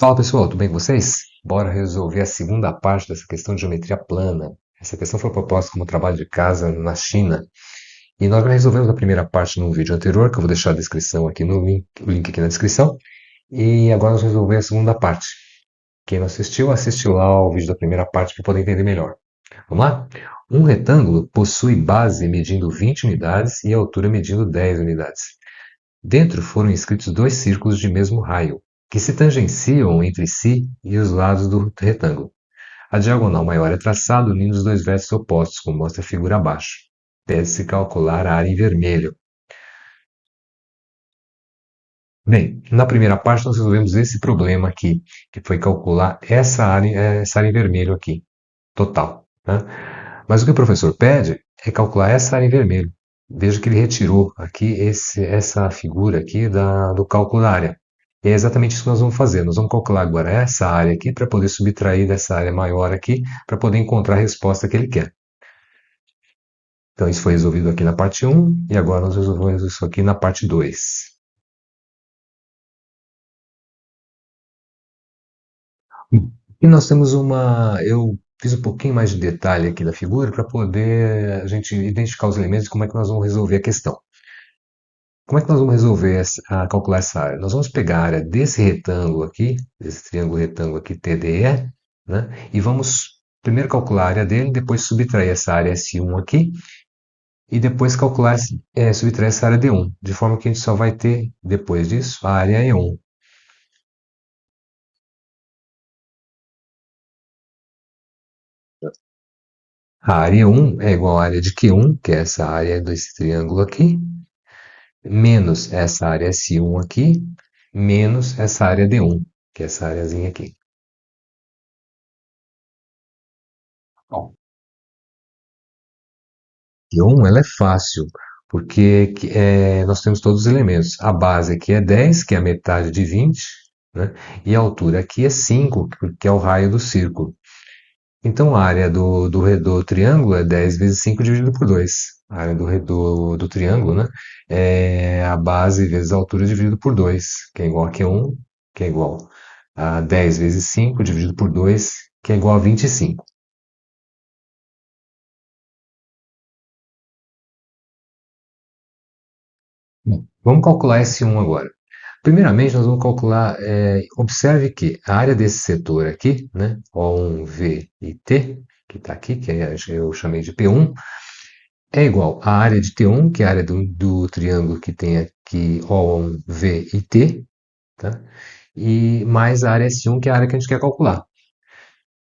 Fala pessoal, tudo bem com vocês? Bora resolver a segunda parte dessa questão de geometria plana. Essa questão foi proposta como trabalho de casa na China. E nós já resolvemos a primeira parte no vídeo anterior, que eu vou deixar a descrição aqui no link, o link aqui na descrição. E agora nós vamos resolver a segunda parte. Quem não assistiu, assiste lá o vídeo da primeira parte para poder entender melhor. Vamos lá? Um retângulo possui base medindo 20 unidades e altura medindo 10 unidades. Dentro foram inscritos dois círculos de mesmo raio, que se tangenciam entre si e os lados do retângulo. A diagonal maior é traçada unindo os dois vértices opostos, como mostra a figura abaixo. Deve-se calcular a área em vermelho. Bem, na primeira parte nós resolvemos esse problema aqui, que foi calcular essa área em vermelho aqui, total, né? Mas o que o professor pede é calcular essa área em vermelho. Veja que ele retirou aqui essa figura aqui do cálculo da área. E é exatamente isso que nós vamos fazer. Nós vamos calcular agora essa área aqui para poder subtrair dessa área maior aqui, para poder encontrar a resposta que ele quer. Então isso foi resolvido aqui na parte 1 e agora nós resolvemos isso aqui na parte 2. E nós temos eu fiz um pouquinho mais de detalhe aqui da figura para poder a gente identificar os elementos e como é que nós vamos resolver a questão. Como é que nós vamos resolver calcular essa área? Nós vamos pegar a área desse retângulo aqui, desse triângulo retângulo aqui TDE, né? E vamos primeiro calcular a área dele, depois subtrair essa área S1 aqui, e depois calcular, subtrair essa área D1, de forma que a gente só vai ter, depois disso, a área E1. A área E1 é igual à área de Q1, que é essa área desse triângulo aqui, menos essa área S1 aqui, menos essa área D1, que é essa areazinha aqui. Bom, Q1 ela é fácil, porque nós temos todos os elementos. A base aqui é 10, que é a metade de 20, né? E a altura aqui é 5, que é o raio do círculo. Então a área do triângulo é 10 vezes 5 dividido por 2. A área do triângulo, né? É a base vezes a altura dividido por 2, que é igual a Q1, que é igual a 10 vezes 5 dividido por 2, que é igual a 25. Bom, vamos calcular S1 agora. Primeiramente, nós vamos calcular, observe que a área desse setor aqui, né, O1, V e T, que está aqui, eu chamei de P1, é igual à área de T1, que é a área do triângulo que tem aqui O1, V e T, tá? E mais a área S1, que é a área que a gente quer calcular.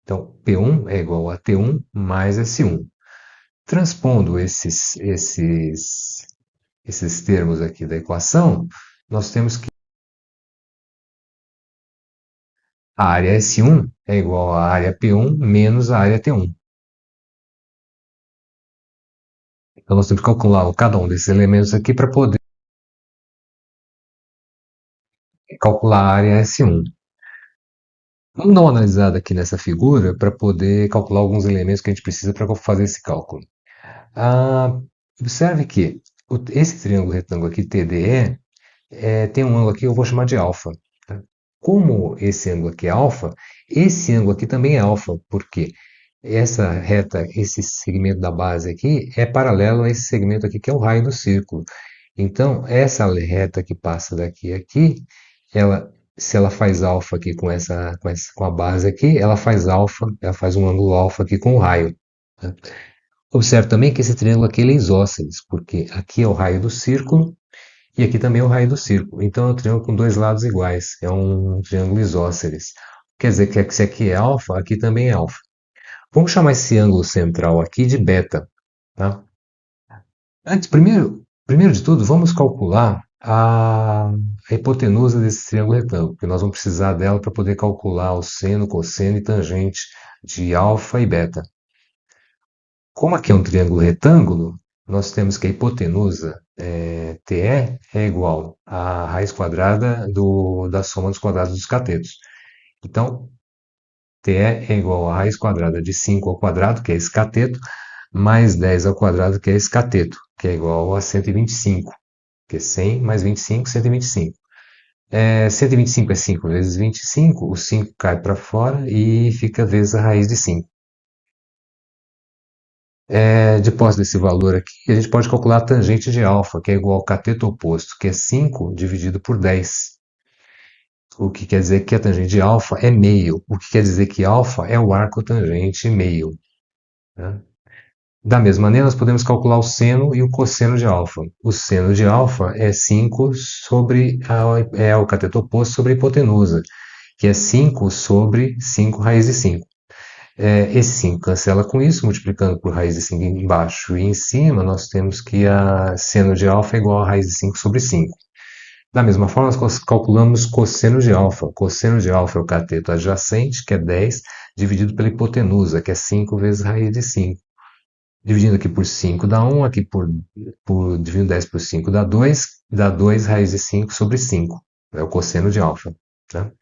Então, P1 é igual a T1 mais S1. Transpondo esses termos aqui da equação, nós temos que a área S1 é igual à área P1 menos a área T1. Então, nós temos que calcular cada um desses elementos aqui para poder calcular a área S1. Vamos dar uma analisada aqui nessa figura para poder calcular alguns elementos que a gente precisa para fazer esse cálculo. Ah, observe que esse triângulo retângulo aqui, TDE, tem um ângulo aqui que eu vou chamar de alfa. Tá? Como esse ângulo aqui é alfa, esse ângulo aqui também é alfa, porque essa reta, esse segmento da base aqui, é paralelo a esse segmento aqui, que é o raio do círculo. Então, essa reta que passa daqui a aqui, se ela faz alfa aqui com a base aqui, ela faz um ângulo alfa aqui com o raio. Tá? Observe também que esse triângulo aqui ele é isósceles, porque aqui é o raio do círculo e aqui também é o raio do círculo. Então é um triângulo com dois lados iguais, é um triângulo isósceles. Quer dizer que se aqui é alfa, aqui também é alfa. Vamos chamar esse ângulo central aqui de beta. Tá? Primeiro de tudo, vamos calcular a hipotenusa desse triângulo retângulo, porque nós vamos precisar dela para poder calcular o seno, cosseno e tangente de alfa e beta. Como aqui é um triângulo retângulo, nós temos que a hipotenusa TE é igual à raiz quadrada da soma dos quadrados dos catetos. Então, TE é igual à raiz quadrada de 5 ao quadrado, que é esse cateto, mais 10 ao quadrado, que é esse cateto, que é igual a 125, que é 100 mais 25, 125. 125 é 5 vezes 25, o 5 cai para fora e fica vezes a raiz de 5. Depois desse valor aqui, a gente pode calcular a tangente de alfa, que é igual ao cateto oposto, que é 5 dividido por 10. O que quer dizer que a tangente de alfa é meio. O que quer dizer que alfa é o arco tangente meio. Né? Da mesma maneira, nós podemos calcular o seno e o cosseno de alfa. O seno de alfa é 5 sobre o cateto oposto sobre a hipotenusa, que é 5 sobre 5 raiz de 5. Esse 5 cancela com isso, multiplicando por raiz de 5 embaixo e em cima, nós temos que a seno de alfa é igual a raiz de 5 sobre 5. Da mesma forma, nós calculamos cosseno de alfa. Cosseno de alfa é o cateto adjacente, que é 10, dividido pela hipotenusa, que é 5 vezes raiz de 5. Dividindo aqui por 5 dá 1, aqui dividindo 10 por 5 dá 2 raiz de 5 sobre 5. É o cosseno de alfa. Tá?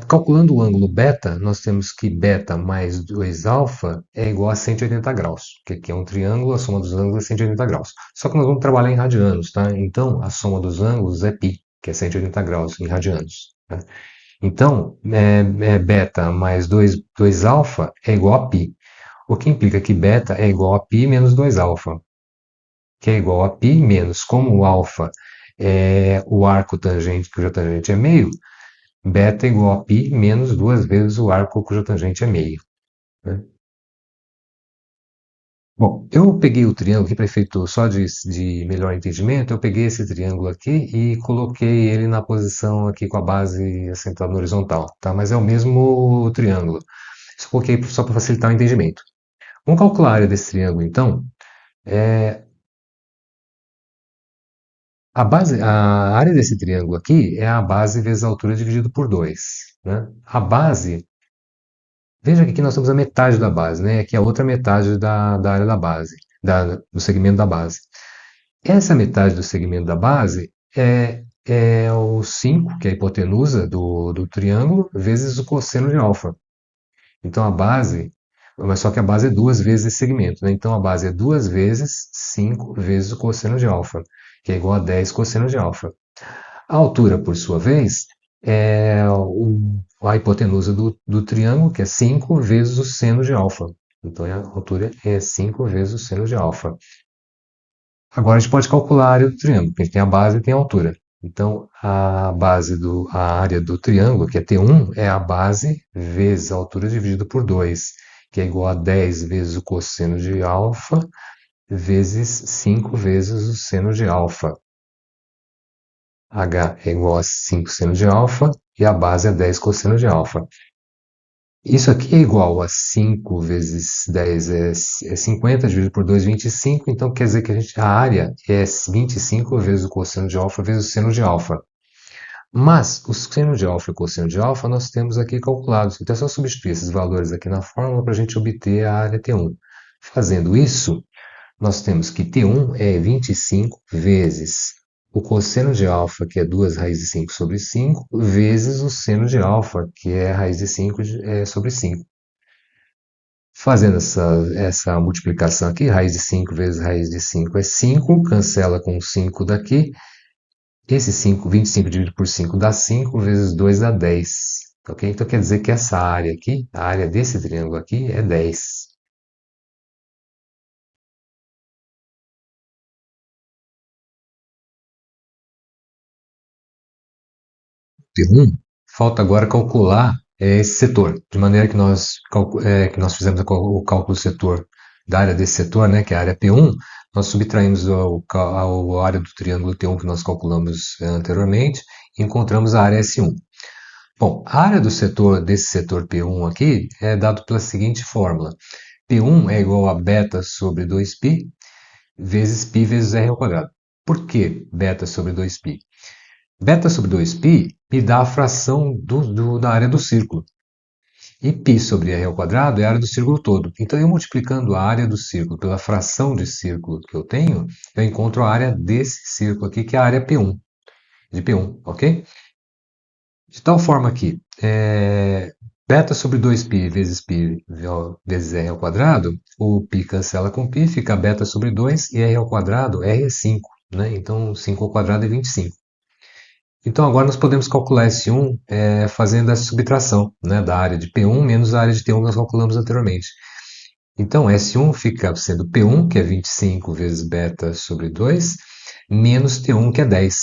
Calculando o ângulo beta, nós temos que beta mais 2 alfa é igual a 180 graus, que aqui é um triângulo, a soma dos ângulos é 180 graus. Só que nós vamos trabalhar em radianos, tá? Então, a soma dos ângulos é π, que é 180 graus em radianos. Tá? Então, beta mais 2 alfa é igual a π, o que implica que beta é igual a π menos 2 alfa, que é igual a π menos, como o alfa é o arco tangente, cuja tangente é meio, beta é igual a π menos duas vezes o arco cuja tangente é meio. Né? Bom, eu peguei o triângulo aqui para efeito só de melhor entendimento, eu peguei esse triângulo aqui e coloquei ele na posição aqui com a base assentada no horizontal, tá? Mas é o mesmo triângulo. Só coloquei só para facilitar o entendimento. Vamos calcular a área desse triângulo, então. É, a área desse triângulo aqui é a base vezes a altura dividido por 2. Né? A base, veja que aqui nós temos a metade da base, né? Aqui a outra metade da área da base, do segmento da base. Essa metade do segmento da base é o 5, que é a hipotenusa do triângulo, vezes o cosseno de alfa. Então a base, mas só que a base é duas vezes esse segmento, né? Então a base é 2 vezes 5 vezes o cosseno de alfa, que é igual a 10 cosseno de alfa. A altura, por sua vez, é a hipotenusa do triângulo, que é 5 vezes o seno de alfa. Então a altura é 5 vezes o seno de alfa. Agora a gente pode calcular a área do triângulo, porque a gente tem a base e tem a altura. Então a área do triângulo, que é T1, é a base vezes a altura dividido por 2, que é igual a 10 vezes o cosseno de alfa vezes 5 vezes o seno de alfa. H é igual a 5 seno de alfa e a base é 10 cosseno de alfa. Isso aqui é igual a 5 vezes 10 é 50, dividido por 2, 25. Então quer dizer que a área é 25 vezes o cosseno de alfa vezes o seno de alfa. Mas o seno de alfa e o cosseno de alfa nós temos aqui calculados. Então é só substituir esses valores aqui na fórmula para a gente obter a área T1. Fazendo isso, nós temos que T1 é 25 vezes o cosseno de alfa, que é 2 raiz de 5 sobre 5, vezes o seno de alfa, que é raiz de 5 sobre 5. Fazendo essa multiplicação aqui, raiz de 5 vezes raiz de 5 é 5, cancela com 5 daqui. Esse 5, 25 dividido por 5 dá 5, vezes 2 dá 10. Ok? Então quer dizer que essa área aqui, a área desse triângulo aqui, é 10. P1, falta agora calcular esse setor, de maneira que que nós fizemos o cálculo do setor da área desse setor, né, que é a área P1, nós subtraímos a área do triângulo T1 que nós calculamos anteriormente e encontramos a área S1. Bom, a área desse setor P1 aqui é dado pela seguinte fórmula. P1 é igual a beta sobre 2π vezes π vezes r ao quadrado. Por que beta sobre 2π? Beta sobre 2π me dá a fração da área do círculo. E π sobre r ao quadrado é a área do círculo todo. Então, eu multiplicando a área do círculo pela fração de círculo que eu tenho, eu encontro a área desse círculo aqui, que é a área P1, de P1, ok? De tal forma que beta sobre 2π vezes π vezes r ao quadrado, o π cancela com π, fica beta sobre 2 e r ao quadrado, r é 5. né? Então 5 ao quadrado é 25. Então agora nós podemos calcular S1 fazendo essa subtração, né, da área de P1 menos a área de T1 que nós calculamos anteriormente. Então S1 fica sendo P1, que é 25 vezes beta sobre 2, menos T1, que é 10.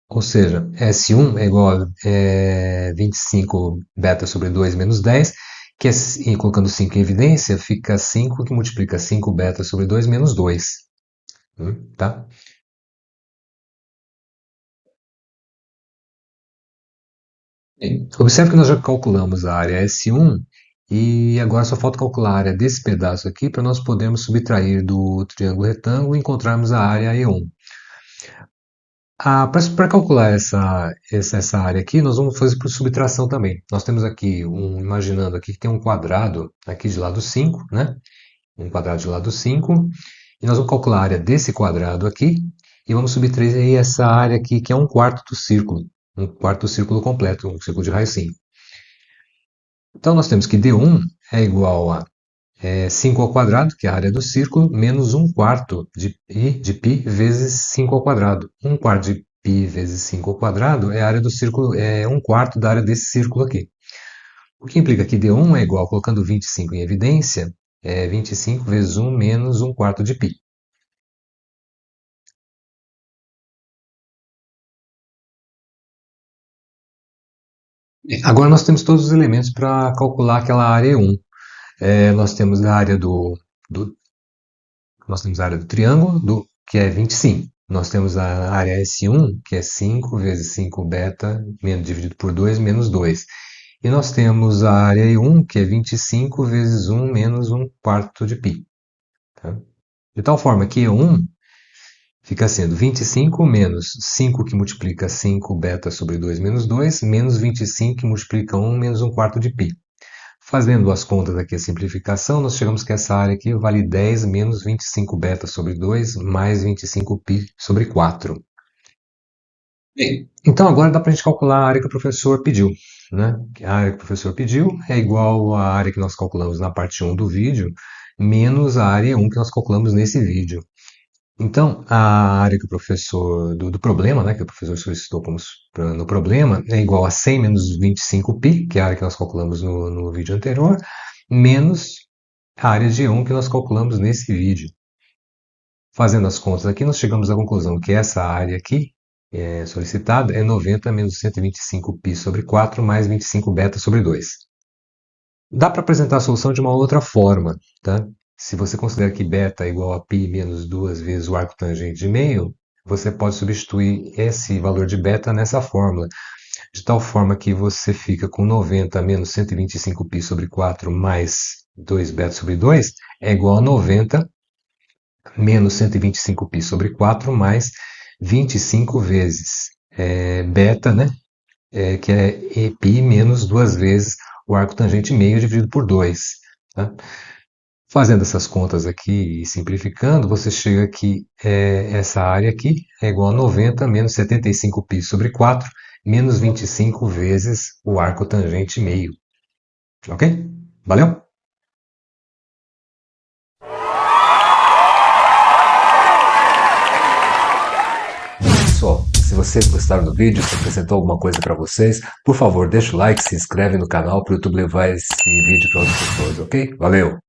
Ou seja, S1 é igual a 25 beta sobre 2 menos 10, que é, e colocando 5 em evidência, fica 5 que multiplica 5 beta sobre 2 menos 2. Tá? Observe que nós já calculamos a área S1 e agora só falta calcular a área desse pedaço aqui para nós podermos subtrair do triângulo retângulo e encontrarmos a área E1. Para calcular essa área aqui, nós vamos fazer por subtração também. Nós temos aqui, imaginando aqui que tem um quadrado aqui de lado 5, né? Um quadrado de lado 5, e nós vamos calcular a área desse quadrado aqui, e vamos subtrair essa área aqui, que é um quarto do círculo. Um quarto do círculo completo, um círculo de raio 5. Então nós temos que D1 é igual a 5 ao quadrado, que é a área do círculo, menos 1 quarto de π vezes 5 ao quadrado. 1 quarto de π vezes 5 ao quadrado é a área do círculo, é 1 quarto da área desse círculo aqui. O que implica que D1 é igual, colocando 25 em evidência, é 25 vezes 1 menos 1 quarto de π. Agora nós temos todos os elementos para calcular aquela área E1. Nós temos a área do nós temos a área do triângulo, que é 25. Nós temos a área S1, que é 5 vezes 5 beta, dividido por 2, menos 2. E nós temos a área E1, que é 25 vezes 1 menos 1 quarto de π. Tá? De tal forma que E1 fica sendo 25 menos 5 que multiplica 5 beta sobre 2 menos 2, menos 25 que multiplica 1 menos 1 quarto de π. Fazendo as contas aqui, a simplificação, nós chegamos que essa área aqui vale 10 menos 25 beta sobre 2 mais 25 π sobre 4. Bem, então agora dá para a gente calcular a área que o professor pediu. Né? A área que o professor pediu é igual à área que nós calculamos na parte 1 do vídeo, menos a área 1 que nós calculamos nesse vídeo. Então, a área que o professor, do problema, né, que o professor solicitou no problema, é igual a 100 menos 25π, que é a área que nós calculamos no vídeo anterior, menos a área de 1 que nós calculamos nesse vídeo. Fazendo as contas aqui, nós chegamos à conclusão que essa área aqui solicitada é 90 menos 125π sobre 4 mais 25 beta sobre 2. Dá para apresentar a solução de uma outra forma, tá? Se você considera que beta é igual a π menos 2 vezes o arco tangente de meio, você pode substituir esse valor de beta nessa fórmula, de tal forma que você fica com 90 menos 125π sobre 4 mais 2 beta sobre 2 é igual a 90 menos 125π sobre 4 mais 25 vezes beta, né? Que é π menos 2 vezes o arco tangente meio dividido por 2. Tá? Fazendo essas contas aqui e simplificando, você chega que essa área aqui é igual a 90 menos 75π sobre 4 menos 25 vezes o arco tangente meio. Ok? Valeu? Pessoal, se vocês gostaram do vídeo, se acrescentou alguma coisa para vocês, por favor, deixa o like, se inscreve no canal para o YouTube levar esse vídeo para outras pessoas, ok? Valeu!